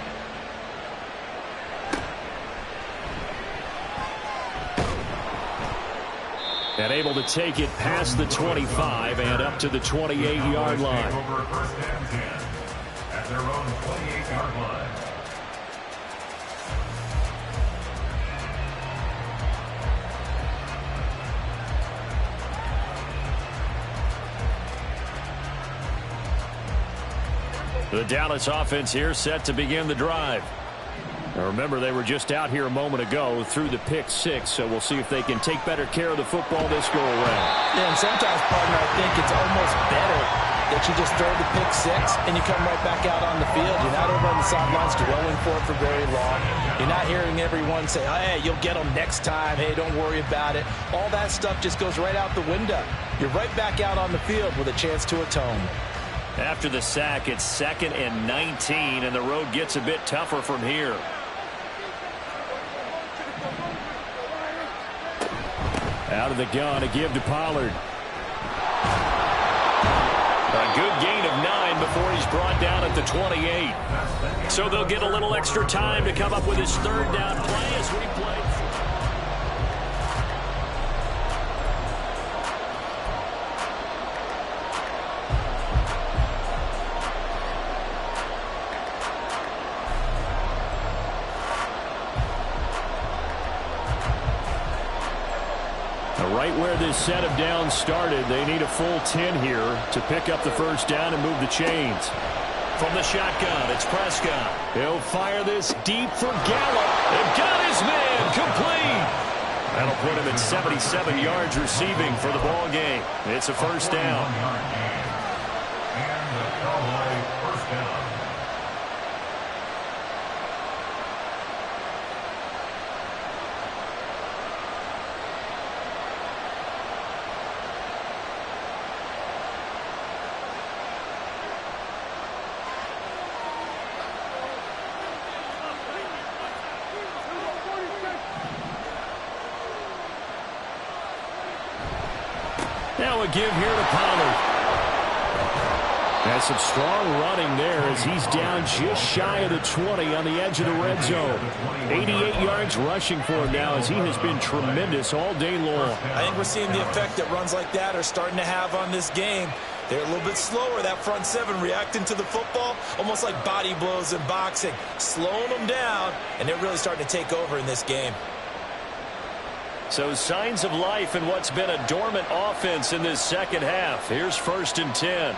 And able to take it past the 25 and up to the 28-yard line. Over first and 10 at their own 28-yard line. The Dallas offense here set to begin the drive. Now remember, they were just out here a moment ago through the pick six, so we'll see if they can take better care of the football this go around. Yeah, and sometimes, partner, I think it's almost better that you just throw the pick six and you come right back out on the field. You're not over on the sidelines dwelling for it for very long. You're not hearing everyone say, hey, you'll get them next time. Hey, don't worry about it. All that stuff just goes right out the window. You're right back out on the field with a chance to atone. After the sack, it's 2nd and 19, and the road gets a bit tougher from here. Out of the gun, a give to Pollard. A good gain of 9 before he's brought down at the 28. So they'll get a little extra time to come up with his third down play as we play. Right where this set of downs started, they need a full 10 here to pick up the first down and move the chains. From the shotgun, it's Prescott. He'll fire this deep for Gallup. They've got his man complete. That'll put him at 77 yards receiving for the ball game. It's a first down. And the Cowboys first down. Now a give here to Pollard. Has some strong running there as he's down just shy of the 20 on the edge of the red zone. 88 yards rushing for him now as he has been tremendous all day long. I think we're seeing the effect that runs like that are starting to have on this game. They're a little bit slower, that front seven, reacting to the football, almost like body blows in boxing, slowing them down, and they're really starting to take over in this game. So signs of life in what's been a dormant offense in this second half. Here's 1st and 10.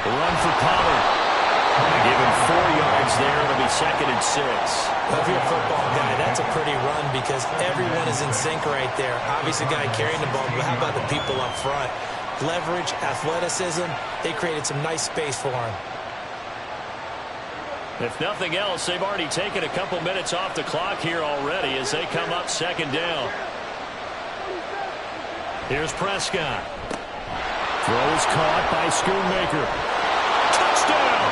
The run for Pollard. They give him 4 yards there. It'll be 2nd and 6. Well, if you're a football guy, that's a pretty run because everyone is in sync right there. Obviously, the guy carrying the ball, but how about the people up front? Leverage, athleticism, they created some nice space for him. If nothing else, they've already taken a couple minutes off the clock here already as they come up second down. Here's Prescott. Throw is caught by Schoonmaker. Touchdown!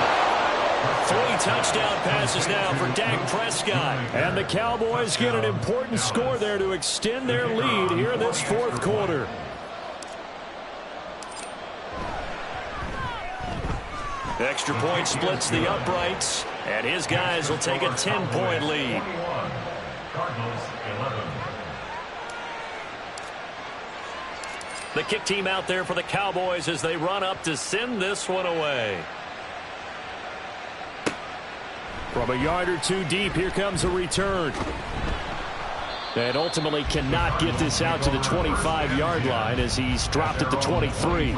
3 touchdown passes now for Dak Prescott. And the Cowboys get an important score there to extend their lead here in this fourth quarter. Extra point splits the uprights, and his guys will take a 10-point lead. Cardinals 11. The kick team out there for the Cowboys as they run up to send this one away. From a yard or two deep, here comes a return. And ultimately cannot get this out to the 25-yard line as he's dropped at the 23.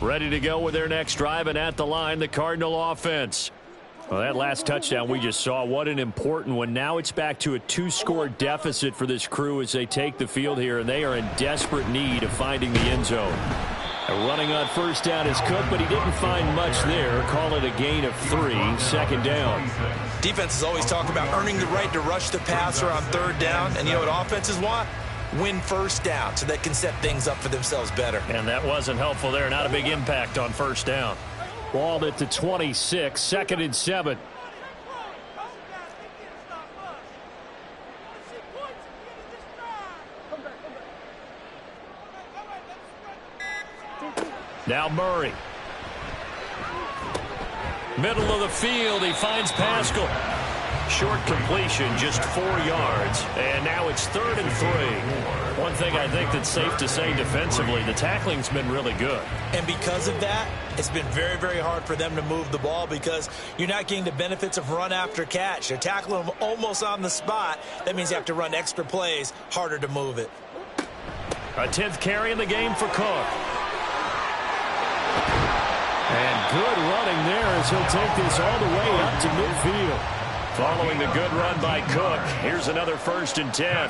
Ready to go with their next drive, and at the line, the Cardinal offense. Well, that last touchdown we just saw, what an important one. Now it's back to a 2-score deficit for this crew as they take the field here, and they are in desperate need of finding the end zone. Running on first down is Cook, but he didn't find much there. Call it a gain of 3, second down. Defenses always talk about earning the right to rush the passer on third down, and you know what offenses want? Win first down so they can set things up for themselves better. And that wasn't helpful there. Not a big impact on first down. Ball at the 26, 2nd and 7. Now Murray. Middle of the field, he finds Pascal. Short completion, just 4 yards. And now it's 3rd and 3. One thing I think that's safe to say defensively, the tackling's been really good. And because of that, it's been very, very hard for them to move the ball because you're not getting the benefits of run after catch. They're tackling them almost on the spot. That means you have to run extra plays, harder to move it. A 10th carry in the game for Cook. And good running there as he'll take this all the way up to midfield. Following the good run by Cook, here's another 1st and 10.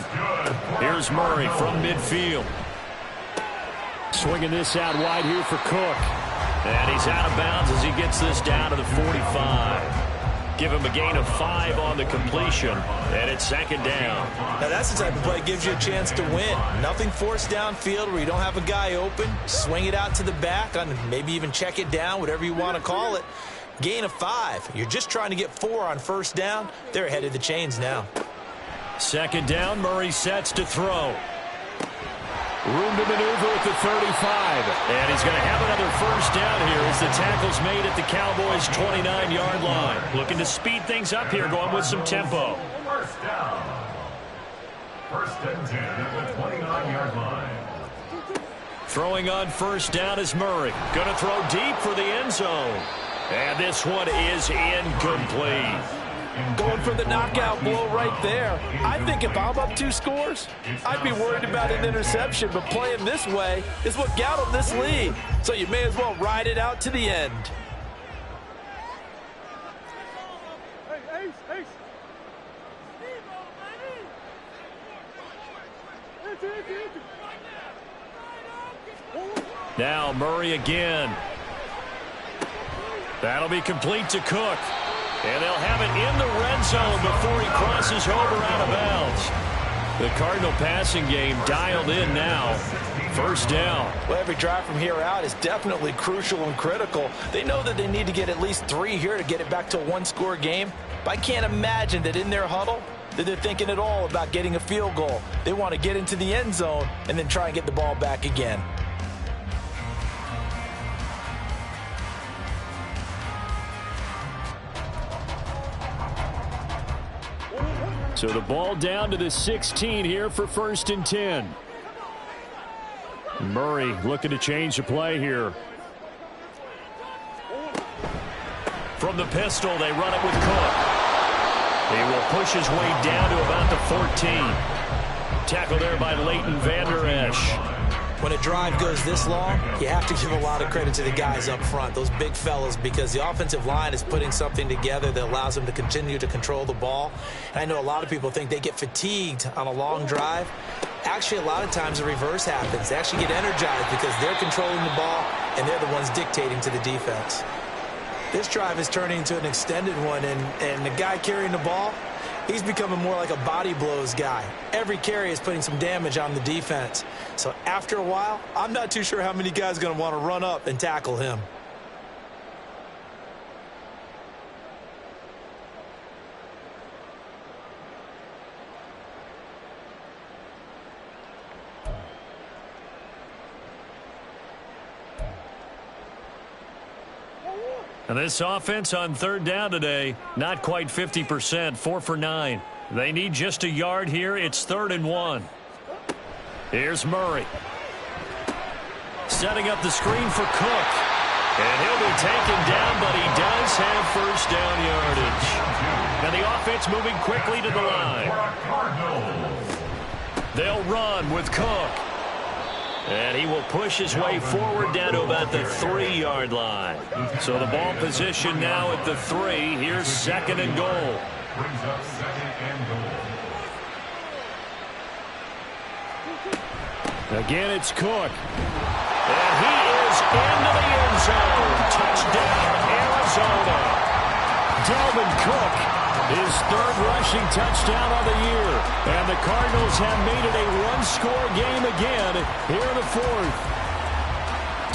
Here's Murray from midfield. Swinging this out wide here for Cook. And he's out of bounds as he gets this down to the 45. Give him a gain of 5 on the completion, and it's 2nd down. Now that's the type of play that gives you a chance to win. Nothing forced downfield where you don't have a guy open. Swing it out to the back, and maybe even check it down, whatever you want to call it. Gain of 5. You're just trying to get 4 on first down. They're ahead of the chains now. 2nd down, Murray sets to throw. Room to maneuver at the 35. And he's going to have another 1st down here as the tackle's made at the Cowboys' 29-yard line. Looking to speed things up here, going with some tempo. 1st down. 1st and 10 at the 29-yard line. Throwing on 1st down is Murray. Going to throw deep for the end zone. And this one is incomplete. Going for the knockout blow right there. I think if I'm up 2 scores, I'd be worried about an interception, but playing this way is what got them this lead. So you may as well ride it out to the end. Now Murray again. That'll be complete to Cook. And they'll have it in the red zone before he crosses over out of bounds. The Cardinal passing game dialed in now. 1st down. Well, every drive from here out is definitely crucial and critical. They know that they need to get at least 3 here to get it back to a 1-score game. But I can't imagine that in their huddle that they're thinking at all about getting a field goal. They want to get into the end zone and then try and get the ball back again. So the ball down to the 16 here for 1st and 10. Murray looking to change the play here. From the pistol, they run it with Cook. He will push his way down to about the 14. Tackle there by Leighton Vander Esch. When a drive goes this long, you have to give a lot of credit to the guys up front, those big fellas, because the offensive line is putting something together that allows them to continue to control the ball. And I know a lot of people think they get fatigued on a long drive. Actually, a lot of times the reverse happens. They actually get energized because they're controlling the ball and they're the ones dictating to the defense. This drive is turning into an extended one, and the guy carrying the ball, he's becoming more like a body blows guy. Every carry is putting some damage on the defense. So after a while, I'm not too sure how many guys are going to want to run up and tackle him. And this offense on third down today, not quite 50%, 4 for 9. They need just a yard here. It's 3rd and 1. Here's Murray. Setting up the screen for Cook. And he'll be taken down, but he does have first down yardage. And the offense moving quickly to the line. They'll run with Cook. And he will push his way forward down to about the 3-yard line. So the ball position now at the 3. Here's 2nd and goal. Brings up 2nd and goal. Again, it's Cook. And he is into the end zone. Touchdown, Arizona. Dalvin Cook, his 3rd rushing touchdown of the year. And the Cardinals have made it a one-score game again here in the 4th.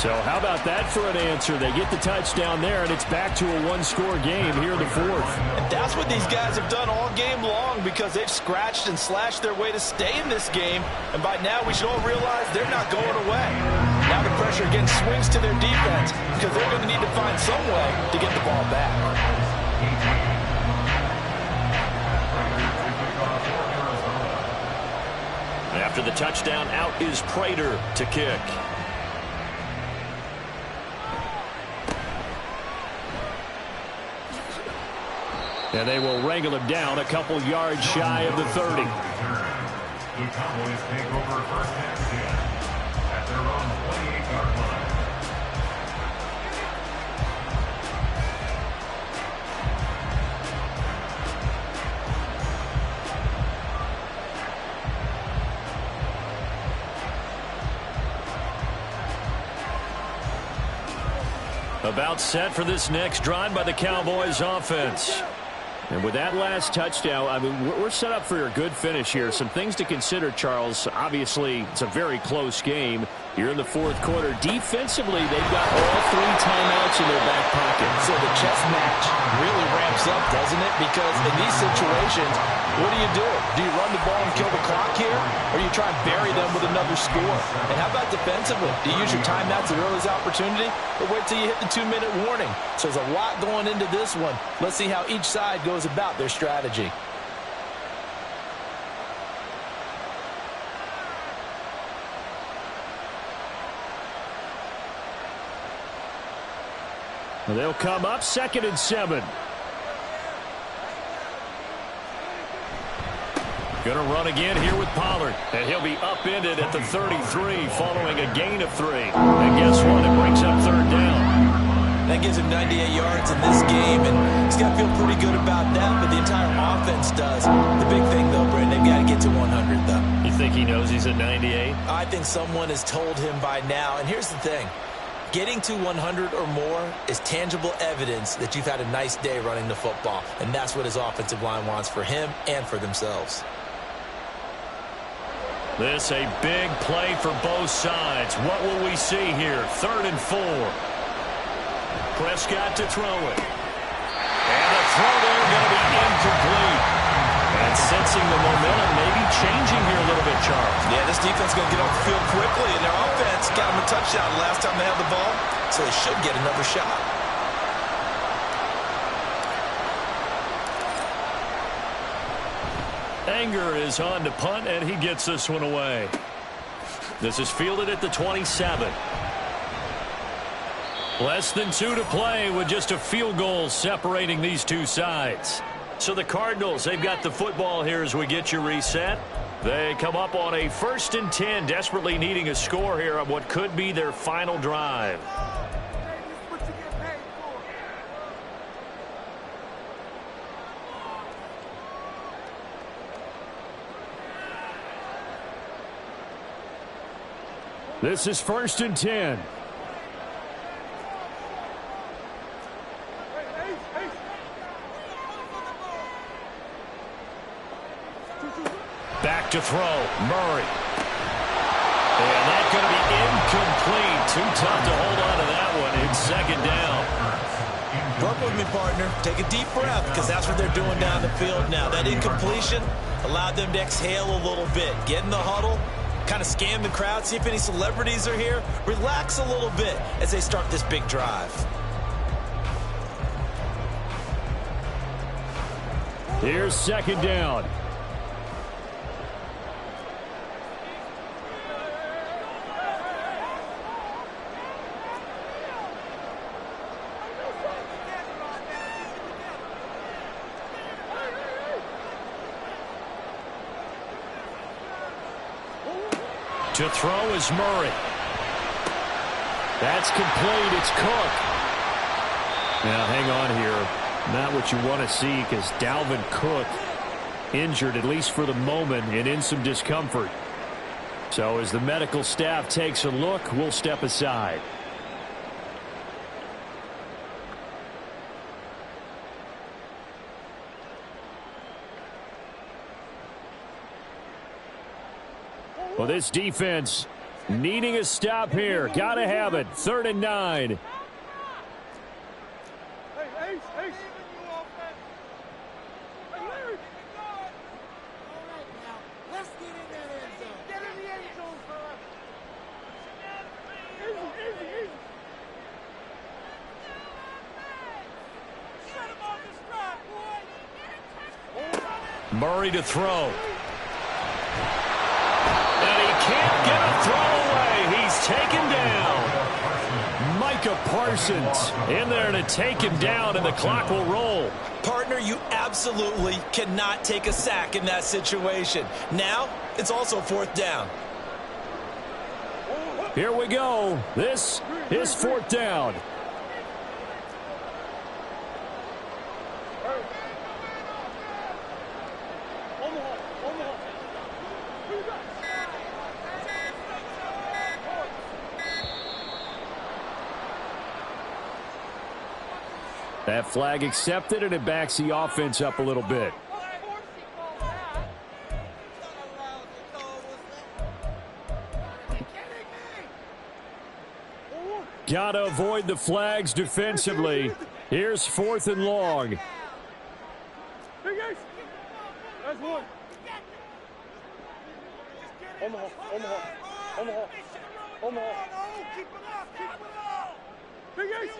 So how about that for an answer? They get the touchdown there, and it's back to a one-score game here in the 4th. And that's what these guys have done all game long, because they've scratched and slashed their way to stay in this game. And by now, we should all realize they're not going away. Now the pressure again swings to their defense, because they're going to need to find some way to get the ball back. After the touchdown, out is Prater to kick. And they will wrangle him down a couple yards shy of the 30. The Cowboys take over first and 10 at their own 28-yard line. About set for this next drive by the Cowboys offense. And with that last touchdown, I mean, we're set up for a good finish here. Some things to consider, Charles. Obviously, it's a very close game. You're in the 4th quarter. Defensively, they've got all 3 timeouts in their back pocket. So the chess match really ramps up, doesn't it? Because in these situations, what do? Do you run the ball and kill the clock here? Or do you try and bury them with another score? And how about defensively? Do you use your timeouts at earliest opportunity? Or wait till you hit the 2-minute warning? So there's a lot going into this one. Let's see how each side goes about their strategy. They'll come up 2nd and 7. Going to run again here with Pollard. And he'll be upended at the 33 following a gain of 3. And guess what? It brings up 3rd down. That gives him 98 yards in this game, and he's got to feel pretty good about that, but the entire offense does. The big thing, though, Brandon, they've got to get to 100, though. You think he knows he's at 98? I think someone has told him by now, and here's the thing. Getting to 100 or more is tangible evidence that you've had a nice day running the football, and that's what his offensive line wants for him and for themselves. This a big play for both sides. What will we see here? 3rd and 4. Prescott to throw it. And the throw there going to be incomplete. And sensing the momentum maybe changing here a little bit, Charles. Yeah, this defense is going to get off the field quickly, and their offense got them a touchdown last time they had the ball, so they should get another shot. Anger is on to punt, and he gets this one away. This is fielded at the 27. Less than 2 to play with just a field goal separating these two sides. So the Cardinals, they've got the football here as we get you reset. They come up on a 1st and 10, desperately needing a score here on what could be their final drive. This is 1st and 10. Back to throw, Murray. And that's going to be incomplete. Too tough to hold on to that one. It's 2nd down. Work with me, partner. Take a deep breath, because that's what they're doing down the field now. That incompletion allowed them to exhale a little bit. Get in the huddle, kind of scan the crowd, see if any celebrities are here. Relax a little bit as they start this big drive. Here's 2nd down. To throw is Murray. That's complete. It's Cook. Now, hang on here. Not what you want to see, because Dalvin Cook injured, at least for the moment, and in some discomfort. So as the medical staff takes a look, we'll step aside. Well, this defense needing a stop here. Got to have it. 3rd and 9. Murray to throw. Can't get a throw away. He's taken down. Micah Parsons in there to take him down, and the clock will roll. Partner, you absolutely cannot take a sack in that situation. Now, it's also 4th down. Here we go. This is 4th down. That flag accepted, and it backs the offense up a little bit. Got to avoid the flags defensively. Here's 4th and long. That's one. Omaha. Keep it up. Big Ace.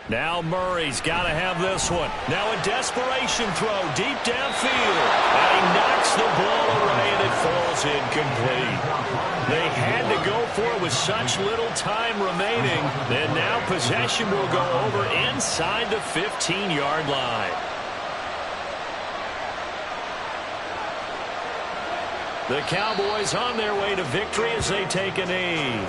Now Murray's got to have this one. Now a desperation throw deep downfield. And he knocks the ball away, and it falls incomplete. They had to go for it with such little time remaining. And now possession will go over inside the 15-yard line. The Cowboys on their way to victory as they take a knee.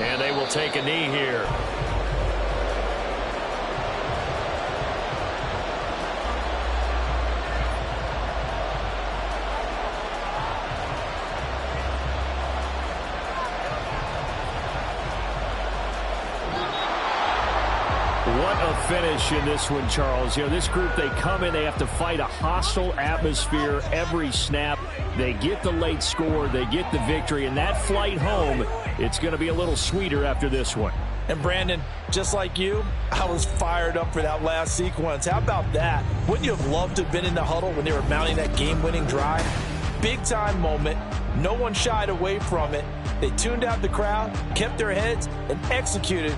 And they will take a knee here. What a finish in this one, Charles. You know, this group, they come in, they have to fight a hostile atmosphere every snap. They get the late score, they get the victory, and that flight home, it's going to be a little sweeter after this one. And Brandon, just like you, I was fired up for that last sequence. How about that? Wouldn't you have loved to have been in the huddle when they were mounting that game-winning drive? big-time moment. No one shied away from it. They tuned out the crowd, kept their heads, and executed